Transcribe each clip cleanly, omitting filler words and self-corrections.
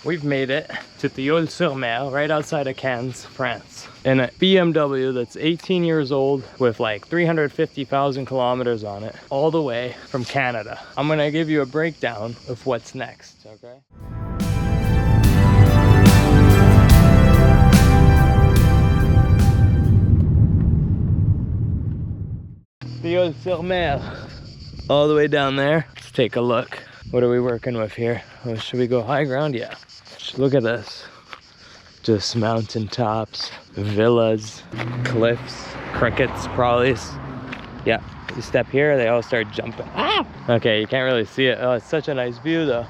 We've made it to Théoule-sur-Mer, right outside of Kayss, France, in a BMW that's 18 years old with like 350,000 kilometers on it, all the way from Canada. I'm gonna give you a breakdown of what's next, okay? Théoule-sur-Mer, all the way down there. Let's take a look. What are we working with here? Oh, should we go high ground? Yeah. Look at this. Just mountain tops, villas, cliffs, crickets, probably. Yeah, you step here, they all start jumping. Ah! Okay, you can't really see it. Oh, it's such a nice view though.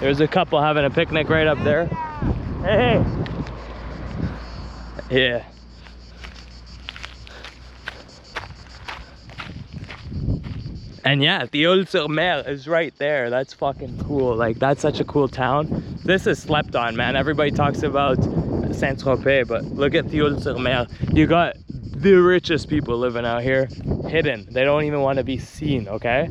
There's a couple having a picnic right up there. Hey! Yeah. And yeah, Théoule-sur-Mer is right there. That's fucking cool. Like, that's such a cool town. This is slept on, man. Everybody talks about Saint-Tropez, but look at Théoule-sur-Mer. You got the richest people living out here, hidden. They don't even want to be seen, okay?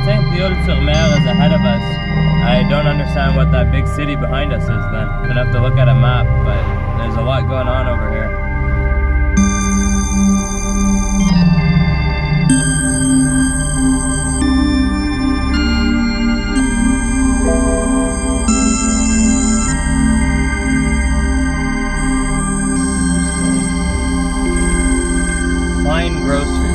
Théoule-sur-Mer is ahead of us. I don't understand what that big city behind us is then. I'm gonna have to look at a map, but there's a lot going on over here. Fine groceries.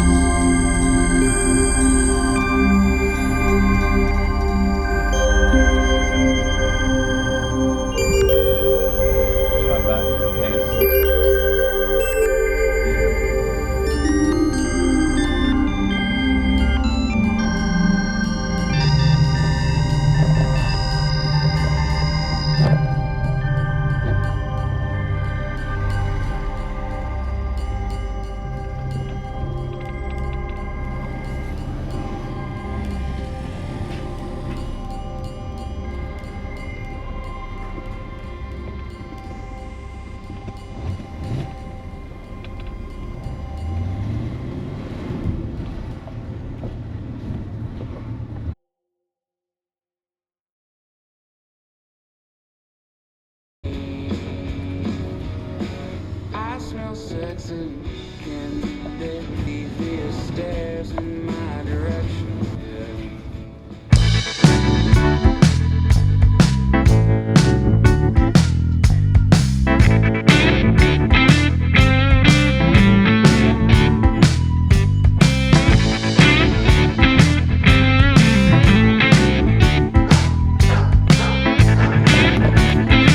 Sexy, can there be via stairs in my direction?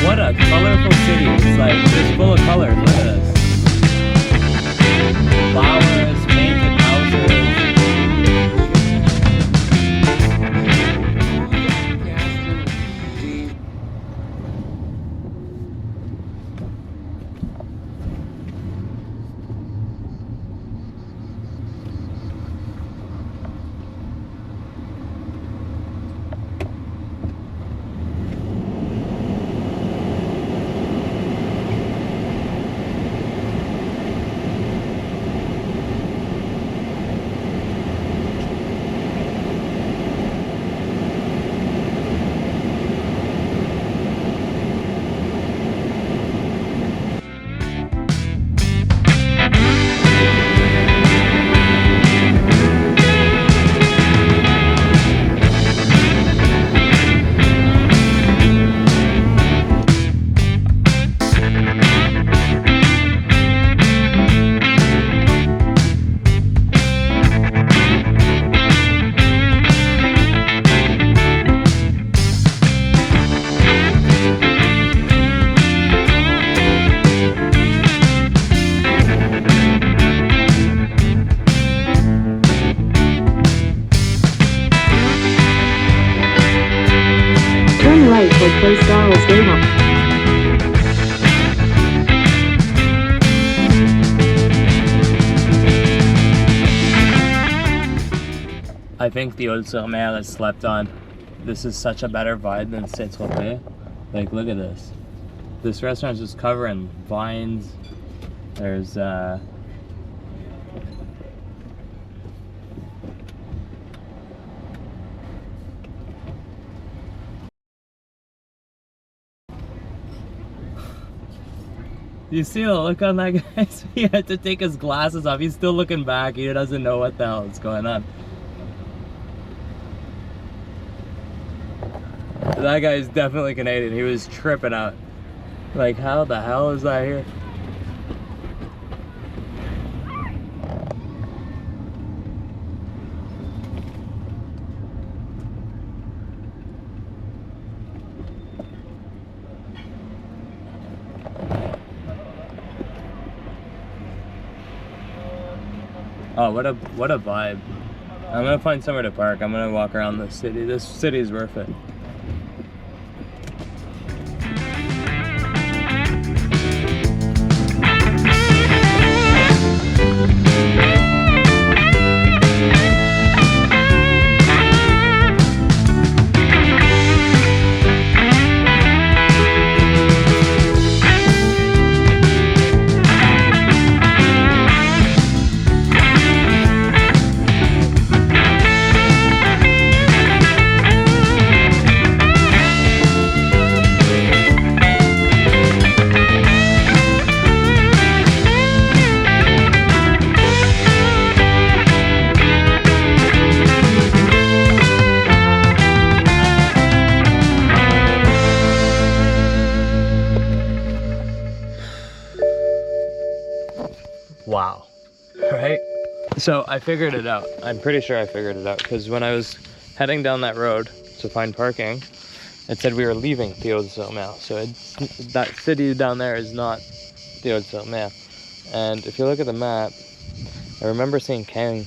What a colorful city. It's like just full of colors. Look at this. Flowers, painted houses. for Kayss Styles Demo. I think Théoule-sur-Mer is slept on. This is such a better vibe than Saint-Tropez. Like, look at this. This restaurant's just covered in vines. There's you see the look on that guy? He had to take his glasses off. He's still looking back. He doesn't know what the hell is going on. That guy is definitely Canadian. He was tripping out. Like, how the hell is that here? Oh, what a vibe. I'm gonna find somewhere to park. I'm gonna walk around the city. This city is worth it. Wow. Right? So I figured it out. I'm pretty sure I figured it out because when I was heading down that road to find parking, it said we were leaving Théoule-sur-Mer. So that city down there is not Théoule-sur-Mer. And if you look at the map, I remember seeing Kayss?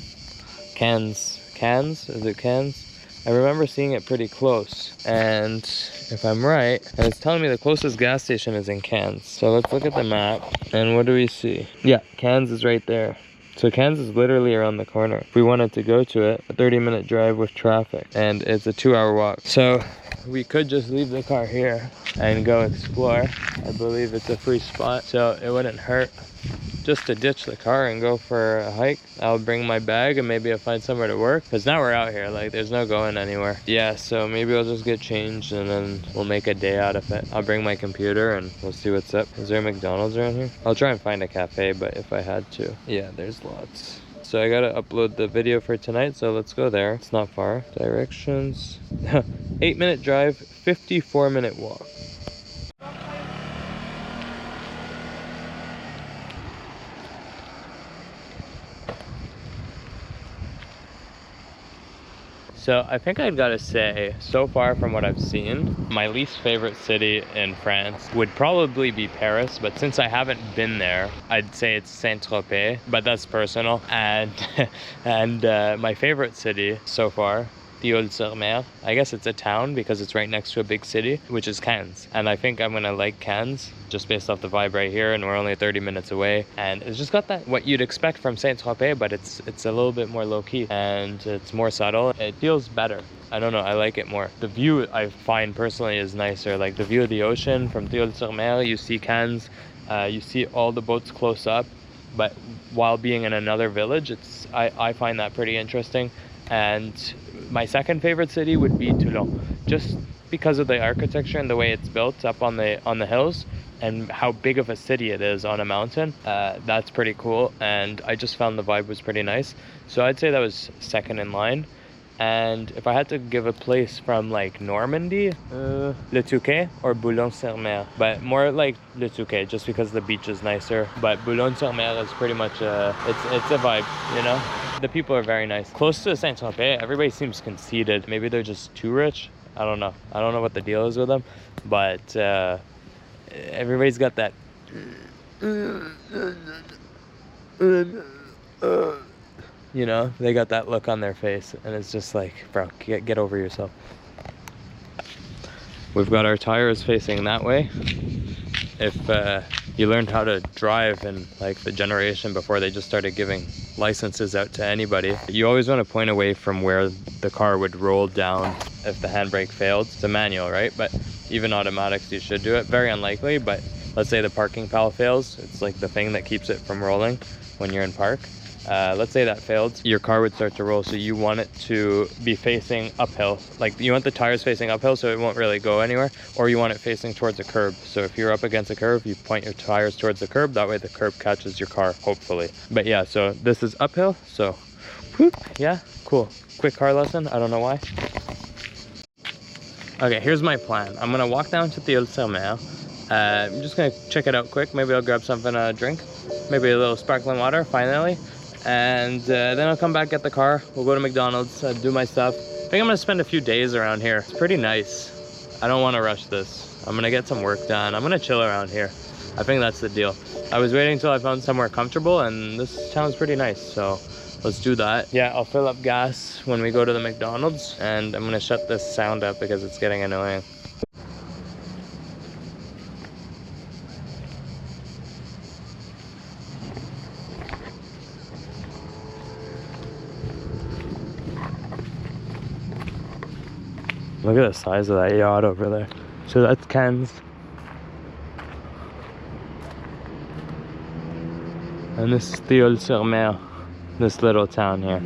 Is it Kayss? I remember seeing it pretty close. And if I'm right, and it's telling me the closest gas station is in Kayss. So let's look at the map. And what do we see? Yeah, Kayss is right there. So Kayss is literally around the corner. If we wanted to go to it, a 30-minute drive with traffic. And it's a 2-hour walk. So we could just leave the car here and go explore. I believe it's a free spot. So it wouldn't hurt just to ditch the car and go for a hike. I'll bring my bag and maybe I'll find somewhere to work. Because now we're out here, like there's no going anywhere. Yeah, so maybe I'll just get changed and then we'll make a day out of it. I'll bring my computer and we'll see what's up. Is there a McDonald's around here? I'll try and find a cafe, but if I had to. Yeah, there's lots. So I gotta upload the video for tonight, so let's go there. It's not far. Directions. 8-minute drive, 54-minute walk. So I think I've got to say, so far from what I've seen, my least favorite city in France would probably be Paris. But since I haven't been there, I'd say it's Saint-Tropez, but that's personal. And my favorite city so far, Théoule-sur-Mer, I guess it's a town because it's right next to a big city, which is Kayss. And I think I'm gonna like Kayss just based off the vibe right here, and we're only 30 minutes away. And it's just got that, what you'd expect from Saint-Tropez, but it's a little bit more low-key and it's more subtle. It feels better. I don't know, I like it more. The view I find personally is nicer. Like the view of the ocean from Théoule-sur-Mer, you see Kayss, you see all the boats close up, but while being in another village, I find that pretty interesting. And my second favorite city would be Toulon, just because of the architecture and the way it's built up on the hills and how big of a city it is on a mountain. That's pretty cool, and I just found the vibe was pretty nice. So I'd say that was second in line. And if I had to give a place from like Normandy, Le Touquet or Boulogne-sur-Mer, but more like Le Touquet just because the beach is nicer. But Boulogne-sur-Mer is pretty much it's a vibe, you know? The people are very nice. Close to Saint-Tropez, everybody seems conceited. Maybe they're just too rich. I don't know. I don't know what the deal is with them, but everybody's got that. You know, they got that look on their face, and it's just like, bro, get over yourself. We've got our tires facing that way. If you learned how to drive in like the generation before they just started giving licenses out to anybody, you always want to point away from where the car would roll down if the handbrake failed. It's a manual, right? But even automatics, you should do it. Very unlikely, but let's say the parking pal fails. It's like the thing that keeps it from rolling when you're in park. Let's say that failed, your car would start to roll, so you want it to be facing uphill. Like you want the tires facing uphill so it won't really go anywhere, or you want it facing towards a curb. So if you're up against a curb, you point your tires towards the curb, that way the curb catches your car, hopefully. But yeah, so this is uphill, so whoop, yeah, cool. Quick car lesson, I don't know why. Okay, here's my plan. I'm gonna walk down to Théoule-sur-Mer. I'm just gonna check it out quick. Maybe I'll grab something to drink, maybe a little sparkling water finally. And then I'll come back, get the car. We'll go to McDonald's, do my stuff. I think I'm gonna spend a few days around here. It's pretty nice. I don't want to rush this. I'm gonna get some work done. I'm gonna chill around here. I think that's the deal. I was waiting until I found somewhere comfortable, and this town's pretty nice, so let's do that. Yeah, I'll fill up gas when we go to the McDonald's, and I'm gonna shut this sound up because it's getting annoying. Look at the size of that yacht over there. So that's Kayss. And this is Théoule-sur-Mer, this little town here.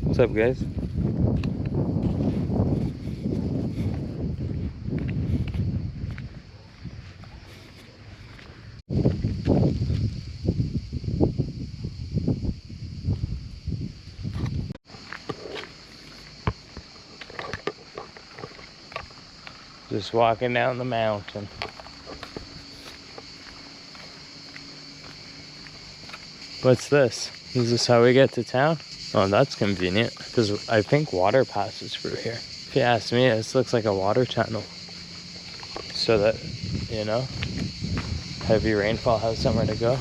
What's up, guys? Just walking down the mountain. What's this? Is this how we get to town? Oh, that's convenient, because I think water passes through here. If you ask me, this looks like a water channel. So that, you know, heavy rainfall has somewhere to go.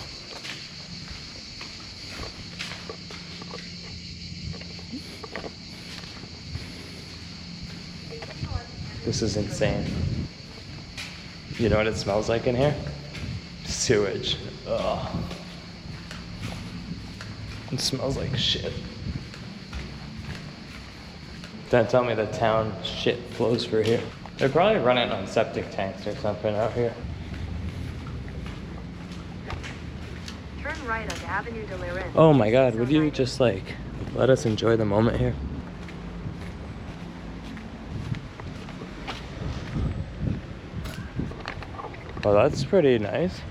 This is insane. You know what it smells like in here? Sewage. Ugh. It smells like shit. Don't tell me the town shit flows through here. They're probably running on septic tanks or something out here. Turn right on Avenue de Lérins. Oh my god, would you just like let us enjoy the moment here? Well, that's pretty nice.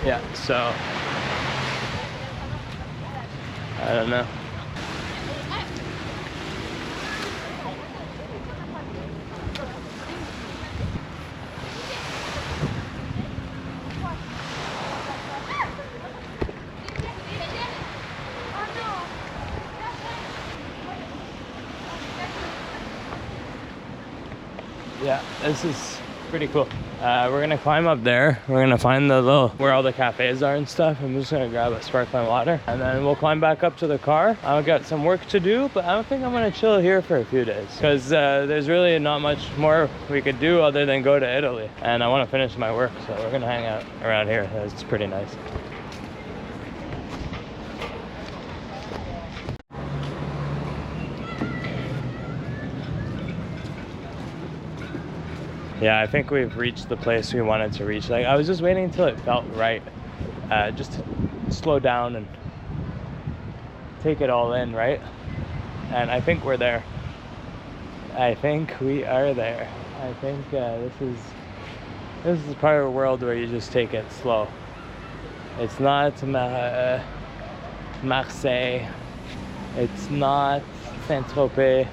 Yeah, so I don't know. Yeah, this is pretty cool. We're gonna climb up there. We're gonna find the little, where all the cafes are and stuff. I'm just gonna grab a sparkling water and then we'll climb back up to the car. I've got some work to do, but I don't think I'm gonna chill here for a few days because there's really not much more we could do other than go to Italy. And I wanna finish my work, so we're gonna hang out around here. It's pretty nice. Yeah, I think we've reached the place we wanted to reach. Like, I was just waiting until it felt right, just to slow down and take it all in, right? And I think we're there. I think we are there. I think this is part of the world where you just take it slow. It's not Marseille. It's not Saint-Tropez.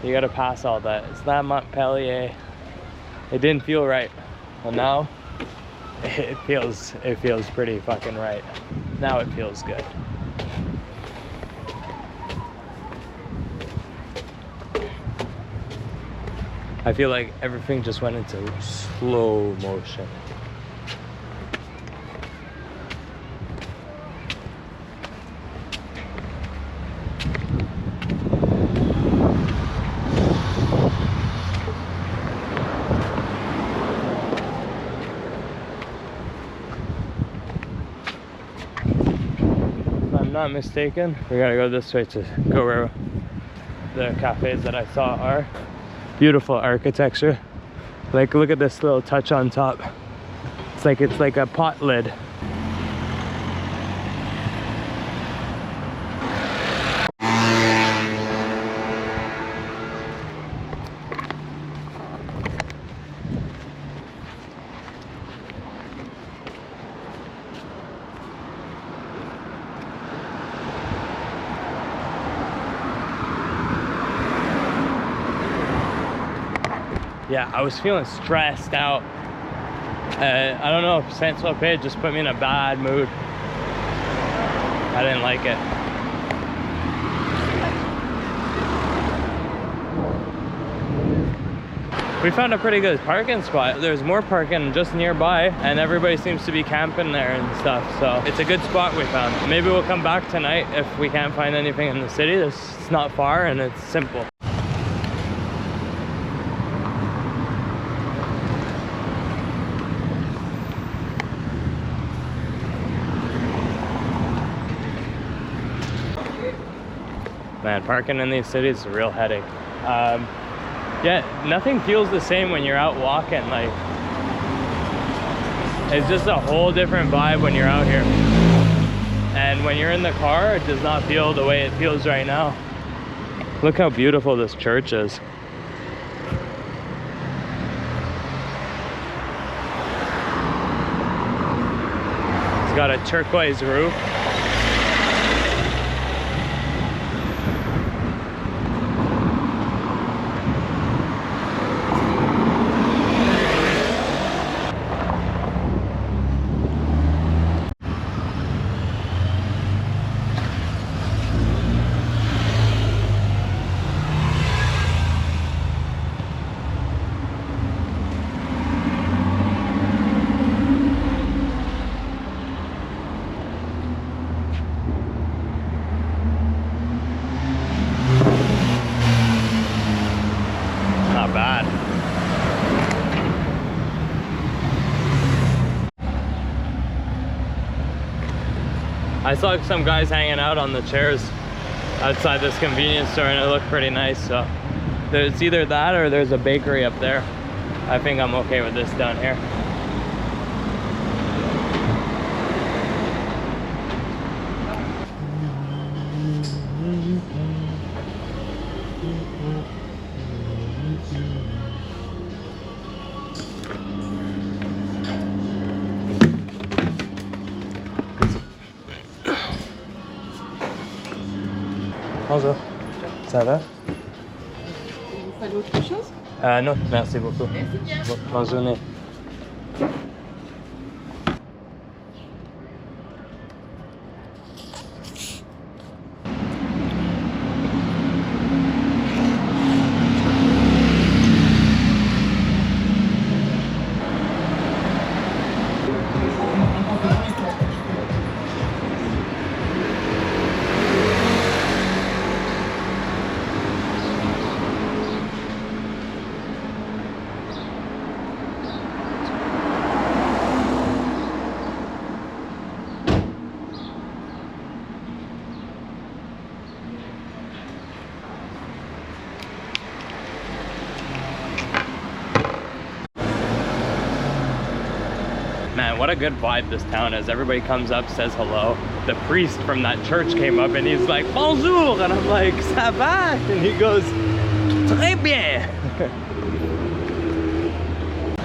You gotta pass all that. It's not Montpellier. It didn't feel right. Well, now it feels pretty fucking right. Now it feels good. I feel like everything just went into slow motion. Not mistaken, we gotta go this way to go where the cafes that I saw are. Beautiful architecture. Like, look at this little touch on top. It's like a pot lid. Yeah, I was feeling stressed out. I don't know if Saint-Tropez just put me in a bad mood. I didn't like it. We found a pretty good parking spot. There's more parking just nearby and everybody seems to be camping there and stuff. So it's a good spot we found. Maybe we'll come back tonight if we can't find anything in the city. It's not far and it's simple. Man, parking in these cities is a real headache. Yeah, nothing feels the same when you're out walking. Like, it's just a whole different vibe when you're out here. And when you're in the car, it does not feel the way it feels right now. Look how beautiful this church is. It's got a turquoise roof. I saw some guys hanging out on the chairs outside this convenience store and it looked pretty nice. So there's either that or there's a bakery up there. I think I'm okay with this down here. Bonjour. Ça va? Vous fallait autre chose? Non, merci beaucoup. Merci bien. Bonne journée. Man, what a good vibe this town is. Everybody comes up, says hello. The priest from that church came up and he's like, bonjour, and I'm like, ça va? And he goes, très bien.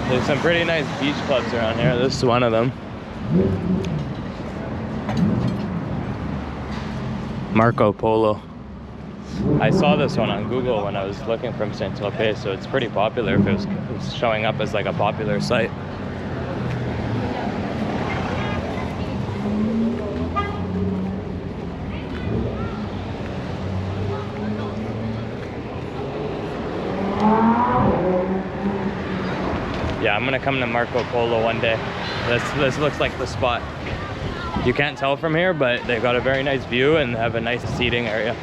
There's some pretty nice beach clubs around here. This is one of them. Marco Polo. I saw this one on Google when I was looking from Saint-Tropez, so it's pretty popular if it was showing up as like a popular site. Yeah, I'm gonna come to Marco Polo one day. This looks like the spot. You can't tell from here, but they've got a very nice view and have a nice seating area.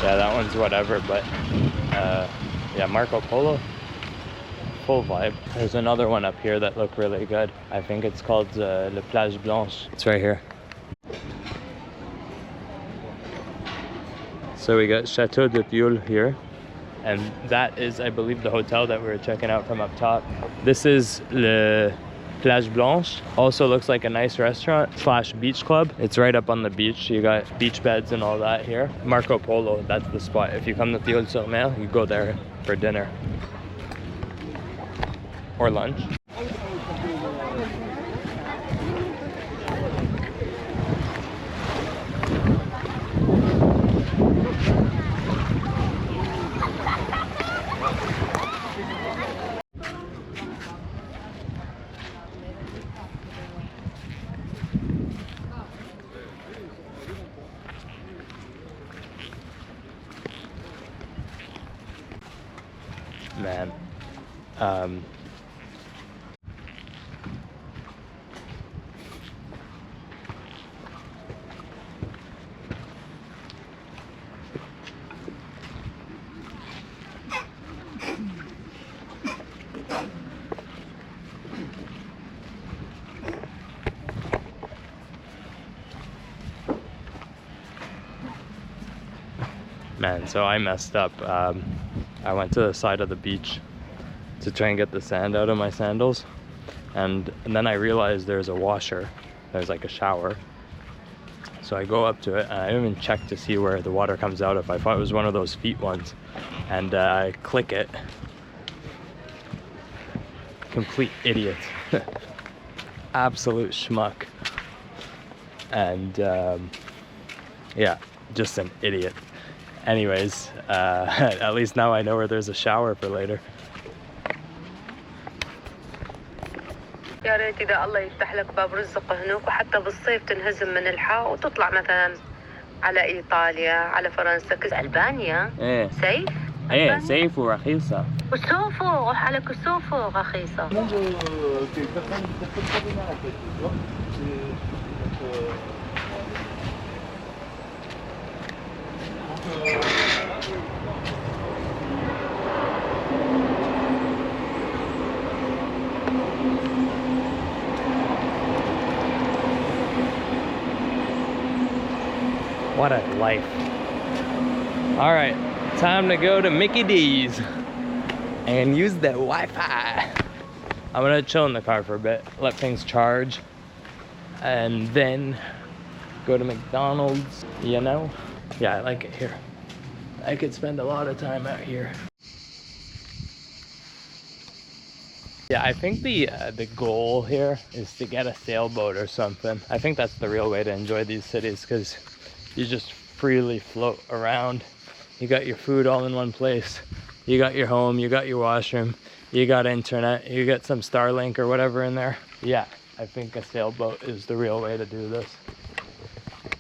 Yeah, that one's whatever, but yeah, Marco Polo, full vibe. There's another one up here that looked really good. I think it's called Le Plage Blanche. It's right here. So we got Chateau de Théoule here, and that is, I believe, the hotel that we were checking out from up top. This is Le Plage Blanche. Also looks like a nice restaurant slash beach club. It's right up on the beach. You got beach beds and all that here. Marco Polo, that's the spot. If you come to Théoule-sur-Mer, you go there for dinner or lunch. Man, so I messed up. I went to the side of the beach to try and get the sand out of my sandals, and then I realized there's a washer. There's like a shower. So I go up to it, and I didn't even check to see where the water comes out of. I thought it was one of those feet ones, and I click it. Complete idiot. Absolute schmuck. And yeah, just an idiot. Anyways, at least now I know where there's a shower for later. يا ريت إذا الله يفتح لك باب رزق هناك، وحتى بالصيف تنهزم من الحاء وتطلع مثلا على إيطاليا، على فرنسا، ألبانيا. إيه. سيف؟ إيه سيف ورخيصة. وسوفو، روح على كسوفو رخيصة. What a life. All right, time to go to Mickey D's and use the Wi-Fi. I'm gonna chill in the car for a bit, let things charge, and then go to McDonald's, you know? Yeah, I like it here. I could spend a lot of time out here. Yeah, I think the goal here is to get a sailboat or something. I think that's the real way to enjoy these cities, because you just freely float around. You got your food all in one place. You got your home, you got your washroom, you got internet, you got some Starlink or whatever in there. Yeah, I think a sailboat is the real way to do this.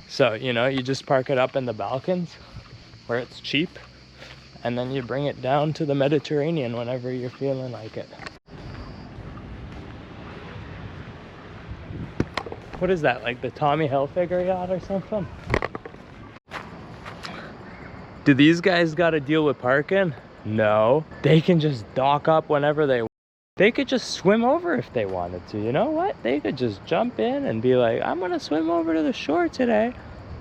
So, you know, you just park it up in the Balkans where it's cheap, and then you bring it down to the Mediterranean whenever you're feeling like it. What is that, like the Tommy Hilfiger yacht or something? Do these guys got to deal with parking? No. They can just dock up whenever they want. They could just swim over if they wanted to. You know what? They could just jump in and be like, I'm gonna swim over to the shore today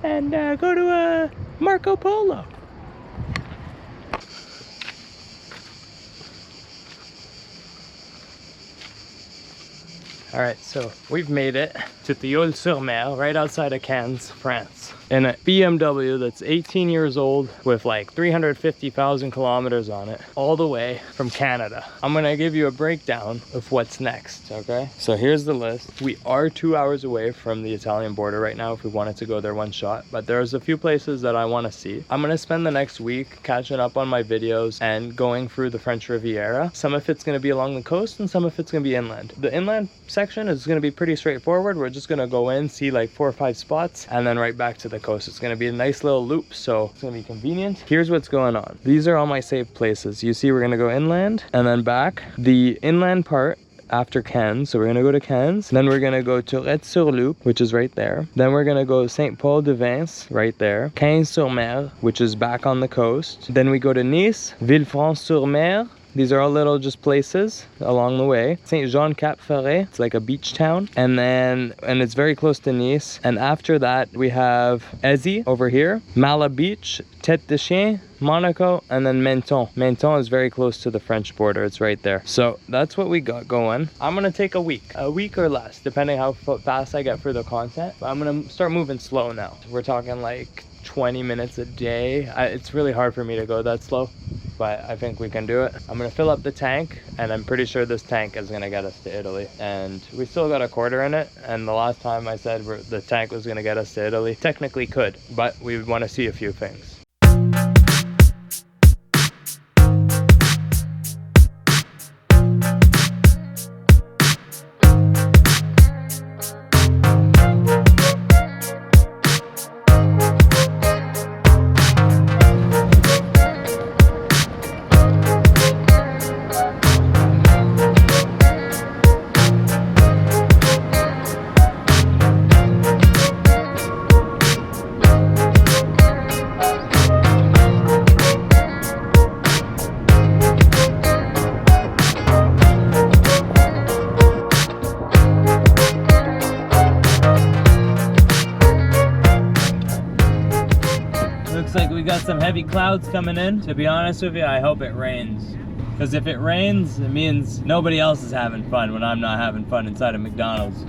and go to Marco Polo. All right, so we've made it to Théoule-sur-Mer, right outside of Kayss, France. In a BMW that's 18 years old with like 350,000 kilometers on it, all the way from Canada. I'm gonna give you a breakdown of what's next, okay? So here's the list. We are 2 hours away from the Italian border right now if we wanted to go there one shot, but there's a few places that I wanna see. I'm gonna spend the next week catching up on my videos and going through the French Riviera. Some of it's gonna be along the coast and some of it's gonna be inland. The inland section is gonna be pretty straightforward. We're just gonna go in, see like 4 or 5 spots, and then right back to the coast. It's going to be a nice little loop, so it's going to be convenient. Here's what's going on. These are all my saved places. You see, we're going to go inland and then back. The inland part after Kayss, so we're going to go to Kayss. Then we're going to go to Riviera, which is right there. Then we're going to go Saint-Paul-de-Vence, right there. Théoule-sur-Mer, which is back on the coast. Then we go to Nice, Villefranche-sur-Mer. These are all little just places along the way. Saint-Jean-Cap-Ferret, it's like a beach town. And it's very close to Nice. And after that, we have Ezy over here, Mala Beach, Tête de Chien, Monaco, and then Menton. Menton is very close to the French border. It's right there. So that's what we got going. I'm gonna take a week or less, depending how fast I get through the content. But I'm gonna start moving slow now. We're talking like 20 minutes a day. It's really hard for me to go that slow, but I think we can do it. I'm gonna fill up the tank, and I'm pretty sure this tank is gonna get us to Italy. And we still got a quarter in it, and the last time I said the tank was gonna get us to Italy, technically could, but we want to see a few things. Looks like we got some heavy clouds coming in. To be honest with you, I hope it rains. Because if it rains, it means nobody else is having fun when I'm not having fun inside of McDonald's.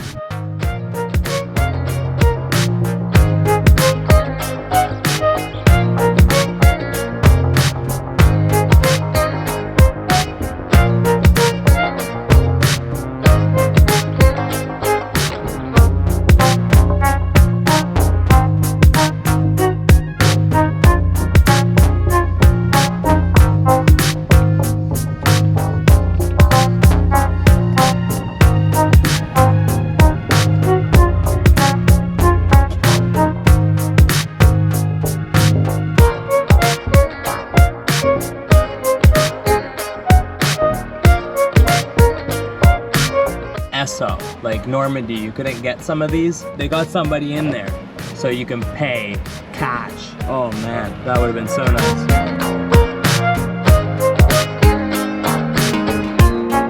Esso, like Normandy, you couldn't get some of these. They got somebody in there so you can pay cash. Oh man, that would have been so nice.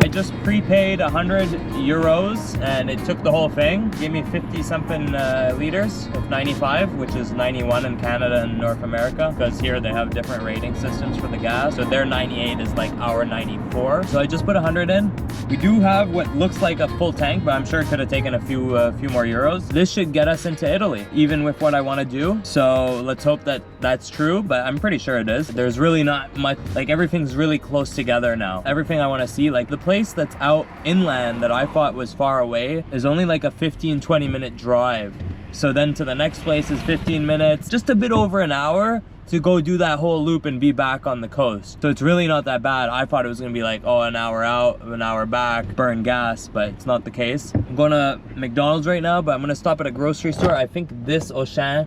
I just prepaid 100 euros and it took the whole thing. Gave me 50 something liters of 95, which is 91 in Canada and North America, because here they have different rating systems for the gas. So their 98 is like our 94. So I just put 100 in. We do have what looks like a full tank, but I'm sure it could have taken a few more euros. This should get us into Italy, even with what I want to do. So let's hope that that's true, but I'm pretty sure it is. There's really not much, like everything's really close together now. Everything I want to see, like the place that's out inland that I thought was far away is only like a 15-20 minute drive. So then to the next place is 15 minutes, just a bit over an hour to go do that whole loop and be back on the coast. So it's really not that bad. I thought it was gonna be like, oh, an hour out, an hour back, burn gas, but it's not the case. I'm going to McDonald's right now, but I'm gonna stop at a grocery store. I think this Auchan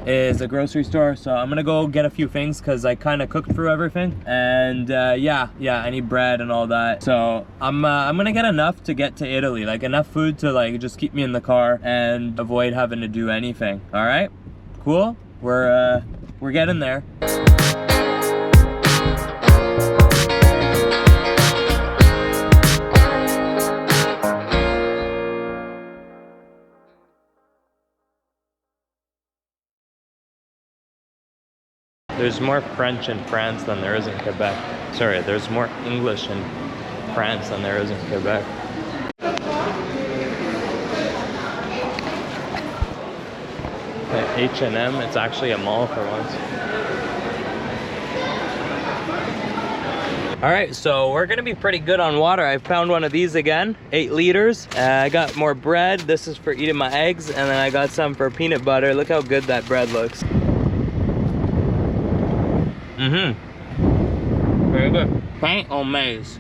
is a grocery store, so I'm gonna go get a few things because I kind of cooked through everything. And yeah, I need bread and all that. So I'm gonna get enough to get to Italy, like enough food to like just keep me in the car and avoid having to do anything. All right, cool. We're getting there. There's more French in France than there is in Quebec. Sorry, there's more English in France than there is in Quebec. At H&M, it's actually a mall for once. All right, so we're gonna be pretty good on water. I found one of these again, 8 liters. I got more bread. This is for eating my eggs, and then I got some for peanut butter. Look how good that bread looks. Very good. Pain on maize.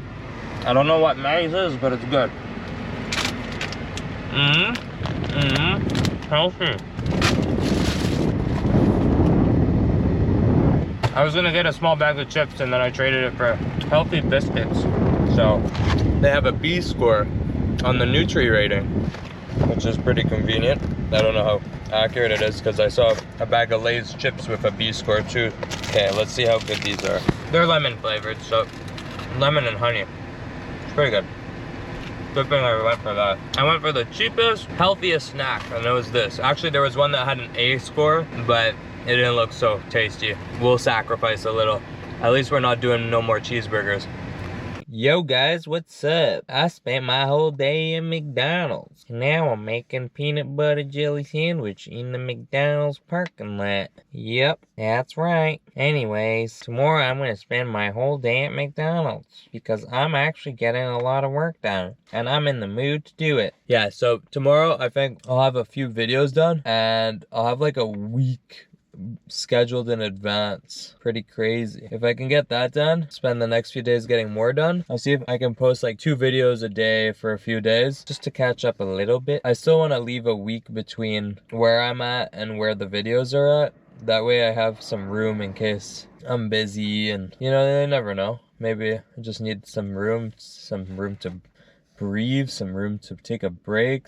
I don't know what maize is, but it's good. Healthy. I was gonna get a small bag of chips and then I traded it for healthy biscuits. So they have a B score on the Nutri rating, which is pretty convenient. I don't know how accurate it is because I saw a bag of Lay's chips with a B score too. Okay, let's see how good these are. They're lemon flavored, so lemon and honey. It's pretty good. Good thing I went for that. I went for the cheapest, healthiest snack, and it was this. Actually, there was one that had an A score, but it didn't look so tasty. We'll sacrifice a little. At least we're not doing no more cheeseburgers. Yo guys, what's up? I spent my whole day in McDonald's. Now I'm making peanut butter jelly sandwich in the McDonald's parking lot. Yep, that's right. Anyways, tomorrow I'm gonna spend my whole day at McDonald's because I'm actually getting a lot of work done and I'm in the mood to do it. Yeah, so tomorrow I think I'll have a few videos done and I'll have like a week scheduled in advance. Pretty crazy. If I can get that done, spend the next few days getting more done. I'll see if I can post like 2 videos a day for a few days just to catch up a little bit. I still want to leave a week between where I'm at and where the videos are at. That way I have some room in case I'm busy and you know, you never know. Maybe I just need some room to breathe, some room to take a break,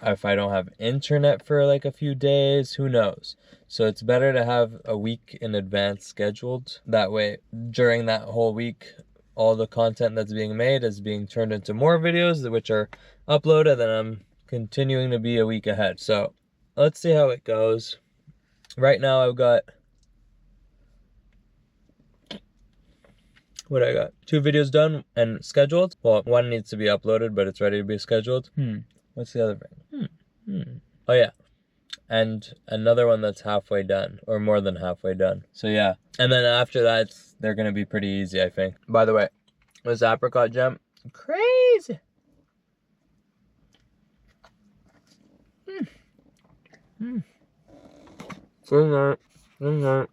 if I don't have internet for like a few days, who knows? So it's better to have a week in advance scheduled. That way, during that whole week, all the content that's being made is being turned into more videos, which are uploaded, and I'm continuing to be a week ahead. So let's see how it goes. Right now I've got, what I got? 2 videos done and scheduled. Well, one needs to be uploaded, but it's ready to be scheduled. What's the other thing? Oh yeah, and another one that's halfway done, or more than halfway done. So yeah, and then after that, they're gonna be pretty easy, I think. By the way, this apricot jam, crazy. Good night. Good night.